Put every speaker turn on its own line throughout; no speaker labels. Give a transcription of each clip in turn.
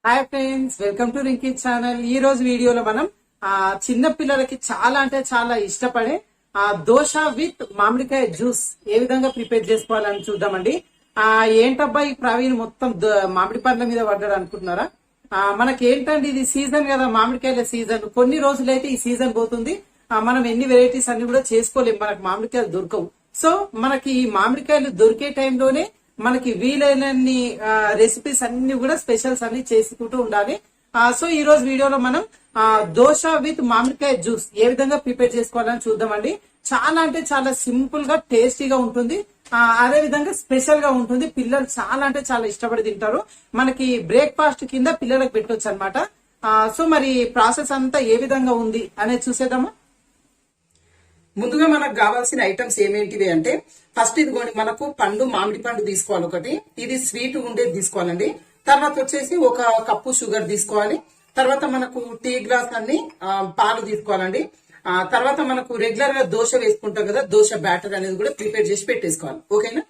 Hi friends, welcome to Rinki channel. ఈ రోజు వీడియోలో మనం చిన్న పిల్లలకి చాలా అంటే చాలా ఇష్టపడే దోశ విత్ మామిడికాయ జ్యూస్ ఏ విధంగా ప్రిపేర్ చేసుకోవాలని చూద్దామండి. ఏంటబ్బా ఈ ప్రవీణ్ మొత్తం మామిడి పండ్ల మీద పడ్డాడు అనుకుంటున్నారా? మనకి ఏంటండి, ఇది సీజన్ కదా, మామిడికాయల సీజన్. కొన్ని రోజులైతే ఈ సీజన్ పోతుంది. మనం ఎన్ని వెరైటీస్ అన్ని కూడా చేసుకోలేము, మనకు మామిడికాయలు దొరకవు. సో మనకి ఈ మామిడికాయలు దొరికే టైంలోనే మనకి వీలైనన్ని రెసిపీస్ అన్ని కూడా స్పెషల్స్ అన్ని చేసుకుంటూ ఉండాలి. సో ఈ రోజు వీడియోలో మనం దోశ విత్ మామిడికాయ జ్యూస్ ఏ విధంగా ప్రిపేర్ చేసుకోవాలని చూద్దామండి. చాలా అంటే చాలా సింపుల్ గా టేస్టీగా ఉంటుంది, అదే విధంగా స్పెషల్ గా ఉంటుంది. పిల్లలు చాలా అంటే చాలా ఇష్టపడి తింటారు. మనకి బ్రేక్ఫాస్ట్ కింద పిల్లలకు పెట్టొచ్చు అనమాట. సో మరి ప్రాసెస్ అంతా ఏ విధంగా ఉంది అనేది చూసేద్దామా. ముందుగా మనకు కావాల్సిన ఐటమ్స్ ఏమేంటివి అంటే, ఫస్ట్ ఇదిగోండి మనకు పండు, మామిడి పండు తీసుకోవాలి ఒకటి. ఇది స్వీట్ ఉండేది తీసుకోవాలండి. తర్వాత వచ్చేసి ఒక కప్పు షుగర్ తీసుకోవాలి. తర్వాత మనకు టీ గ్లాస్ అన్ని పాలు తీసుకోవాలండి. తర్వాత మనకు రెగ్యులర్ గా దోశ వేసుకుంటాం కదా, దోశ బ్యాటర్ అనేది కూడా ప్రిపేర్ చేసి పెట్టేసుకోవాలి. ఓకేనా?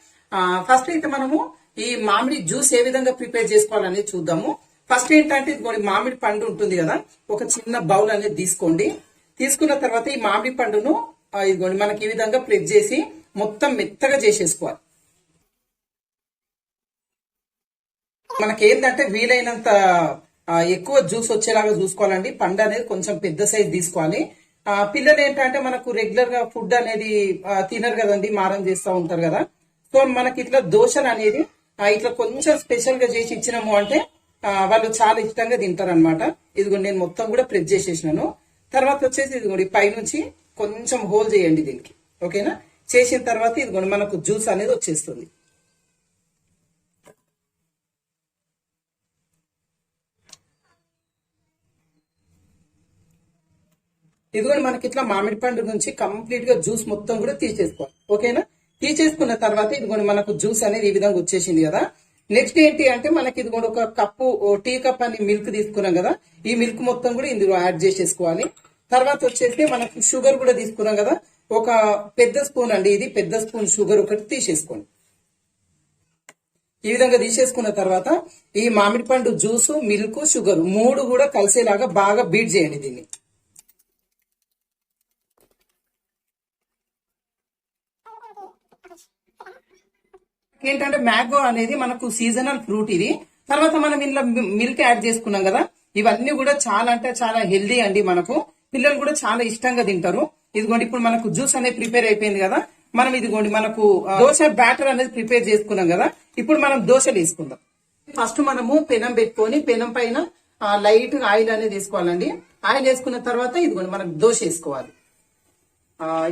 ఫస్ట్ అయితే మనము ఈ మామిడి జ్యూస్ ఏ విధంగా ప్రిపేర్ చేసుకోవాలనేది చూద్దాము. ఫస్ట్ ఏంటంటే ఇదిగోండి మామిడి పండు ఉంటుంది కదా, ఒక చిన్న బౌల్ అనేది తీసుకోండి. తీసుకున్న తర్వాత ఈ మామిడి పండును ఇదిగోండి మనకి ఈ విధంగా ప్రెస్ చేసి మొత్తం మెత్తగా చేసేసుకోవాలి. మనకి ఏంటంటే వీలైనంత ఎక్కువ జ్యూస్ వచ్చేలాగా చూసుకోవాలండి. పండు అనేది కొంచెం పెద్ద సైజ్ తీసుకోవాలి. పిల్లలు ఏంటంటే మనకు రెగ్యులర్ గా ఫుడ్ అనేది తినరు కదండి, మారం చేస్తూ ఉంటారు కదా. సో మనకి ఇట్లా దోశలు అనేది ఇట్లా కొంచెం స్పెషల్ గా చేసి ఇచ్చినాము అంటే వాళ్ళు చాలా ఇష్టంగా తింటారు అనమాట. ఇదిగో నేను మొత్తం కూడా ప్రెస్ చేసేసినాను. తర్వాత వచ్చేసి ఇదిగోండి పైనుంచి కొంచెం హోల్ చేయండి దీనికి. ఓకేనా? చేసిన తర్వాత ఇదిగోండి మనకు జ్యూస్ అనేది వచ్చేస్తుంది. ఇదిగోండి మనకి ఇట్లా మామిడి పండు నుంచి కంప్లీట్ గా జ్యూస్ మొత్తం కూడా తీసేసుకోవాలి. ఓకేనా? తీసేసుకున్న తర్వాత ఇదిగోండి మనకు జ్యూస్ అనేది ఈ విధంగా వచ్చేసింది కదా. నెక్స్ట్ ఏంటి అంటే మనకి ఇదిగోండి ఒక కప్పు, టీ కప్ అని మిల్క్ తీసుకున్నాం కదా, ఈ మిల్క్ మొత్తం కూడా ఇందులో యాడ్ చేసేసుకోవాలి. తర్వాత వచ్చేసి మనకు షుగర్ కూడా తీసుకున్నాం కదా, ఒక పెద్ద స్పూన్ అండి, ఇది పెద్ద స్పూన్ షుగర్ ఒకటి తీసేసుకోండి. ఈ విధంగా తీసేసుకున్న తర్వాత ఈ మామిడి పండు జ్యూస్, మిల్క్, షుగర్ మూడు కూడా కలిసేలాగా బాగా బీట్ చేయండి దీన్ని. ఏంటంటే మ్యాంగో అనేది మనకు సీజనల్ ఫ్రూట్ ఇది. తర్వాత మనం ఇందులో మిల్క్ యాడ్ చేసుకున్నాం కదా, ఇవన్నీ కూడా చాలా అంటే చాలా హెల్దీ అండి. మనకు పిల్లలు కూడా చాలా ఇష్టంగా తింటారు. ఇదిగోండి ఇప్పుడు మనకు జ్యూస్ అనేది ప్రిపేర్ అయిపోయింది కదా, మనం ఇదిగోండి మనకు దోశ బ్యాటర్ అనేది ప్రిపేర్ చేసుకున్నాం కదా. ఇప్పుడు మనం దోశలు వేసుకుందాం. ఫస్ట్ మనము పెనం పెట్టుకొని పెనం పైన లైట్ గా ఆయిల్ అనేది వేసుకోవాలండి. ఆయిల్ వేసుకున్న తర్వాత ఇదిగోండి మనకు దోశ వేసుకోవాలి.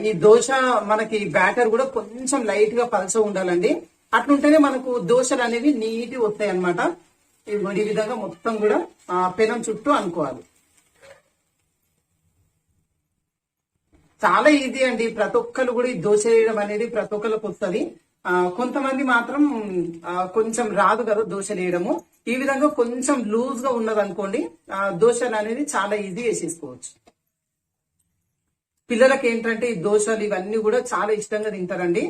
ఈ దోశ మనకి బ్యాటర్ కూడా కొంచెం లైట్ గా పలచ ఉండాలండి. అట్లుంటేనే మనకు దోశలు అనేవి నీట్ వస్తాయి అనమాట. ఇదిగోండి ఈ విధంగా మొత్తం కూడా పెనం చుట్టూ అనుకోవాలి. చాలా ఈజీ అండి, ప్రతి ఒక్కరు కూడా ఈ దోశ వేయడం అనేది ప్రతి ఒక్కరికి వస్తుంది. కొంతమంది మాత్రం కొంచెం రాదు కదా దోశ వేయడము. ఈ విధంగా కొంచెం లూజ్ గా ఉన్నది అనుకోండి, దోశలు అనేది చాలా ఈజీ వేసేసుకోవచ్చు. పిల్లలకి ఏంటంటే ఈ దోశలు ఇవన్నీ కూడా చాలా ఇష్టంగా తింటారండి.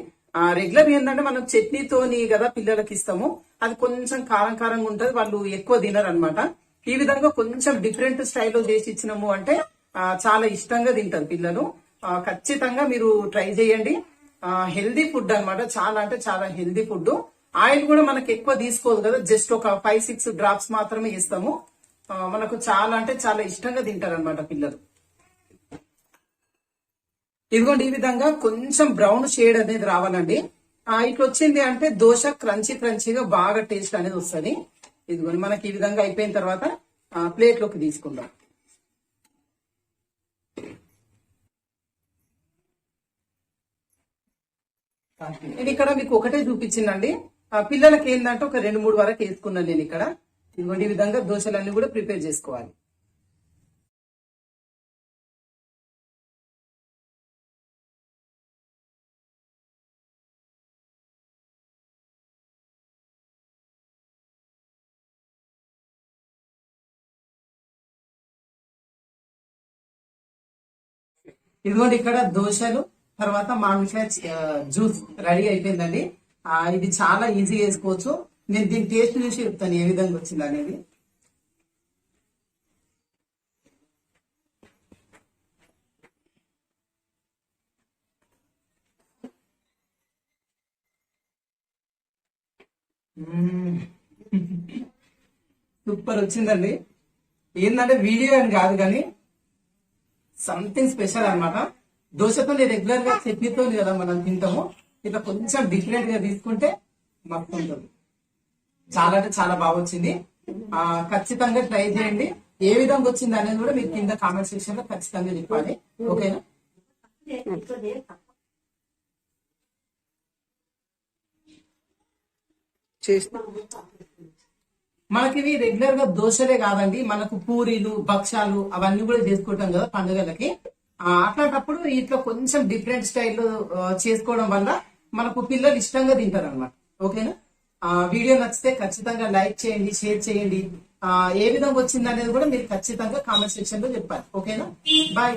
రెగ్యులర్ ఏంటంటే మనం చట్నీతోని కదా పిల్లలకి ఇస్తాము, అది కొంచెం కారం కారంగా ఉంటది, వాళ్ళు ఎక్కువ తినరు అనమాట. ఈ విధంగా కొంచెం డిఫరెంట్ స్టైల్లో చేసి ఇచ్చినాము అంటే చాలా ఇష్టంగా తింటారు పిల్లలు. ఖచ్చితంగా మీరు ట్రై చేయండి. హెల్దీ ఫుడ్ అనమాట, చాలా అంటే చాలా హెల్దీ ఫుడ్. ఆయిల్ కూడా మనకు ఎక్కువ తీసుకోదు కదా, జస్ట్ ఒక 5-6 డ్రాప్స్ మాత్రమే ఇస్తాము. మనకు చాలా అంటే చాలా ఇష్టంగా తింటారు అనమాట పిల్లలు. ఇదిగోండి ఈ విధంగా కొంచెం బ్రౌన్ షేడ్ అనేది రావాలండి. ఇట్లా వచ్చింది అంటే దోశ క్రంచీ క్రంచీగా బాగా టేస్ట్ అనేది వస్తుంది. ఇదిగోండి మనకి ఈ విధంగా అయిపోయిన తర్వాత ప్లేట్ లోకి తీసుకుందాం. నేను ఇక్కడ మీకు ఒకటే చూపించిందండి. పిల్లలకి ఏంటంటే ఒక 2-3 వరకు వేసుకున్నాను నేను ఇక్కడ. ఇదిగోండి ఈ విధంగా దోశలన్నీ కూడా ప్రిపేర్ చేసుకోవాలి. ఇదిగోండి ఇక్కడ దోశలు, తర్వాత మామిడికాయ జ్యూస్ రెడీ అయిపోయిందండి. ఇది చాలా ఈజీ చేసుకోవచ్చు. నేను దీని టేస్ట్ చూసి చెప్తాను ఏ విధంగా వచ్చింది అనేది. సూపర్ వచ్చిందండి. ఏంటంటే వీడియో అని కాదు కానీ సంథింగ్ స్పెషల్ అన్నమాట. దోశతో రెగ్యులర్ గా చట్నీతో కదా మనం తింటాము, ఇట్లా కొంచెం డిఫరెంట్ గా తీసుకుంటే మస్తు ఉంటుంది. చాలా అంటే చాలా బాగా వచ్చింది. ఖచ్చితంగా ట్రై చేయండి. ఏ విధంగా వచ్చింది అనేది కూడా మీరు కింద కామెంట్ సెక్షన్ లో ఖచ్చితంగా చెప్పాలి. ఓకేనా? మనకి ఇవి రెగ్యులర్ గా దోశలే కాదండి, మనకు పూరీలు, భక్ష్యాలు అవన్నీ కూడా చేసుకుంటాం కదా పండుగలకి. అట్లాంటప్పుడు ఇట్లా కొంచెం డిఫరెంట్ స్టైల్లో చేసుకోవడం వల్ల మనకు పిల్లలు ఇష్టంగా తింటారు అనమాట. ఓకేనా? వీడియో నచ్చితే ఖచ్చితంగా లైక్ చేయండి, షేర్ చేయండి. ఏ విధంగా వచ్చింది అనేది కూడా మీరు ఖచ్చితంగా కామెంట్ సెక్షన్ లో చెప్పాలి. ఓకేనా? బాయ్.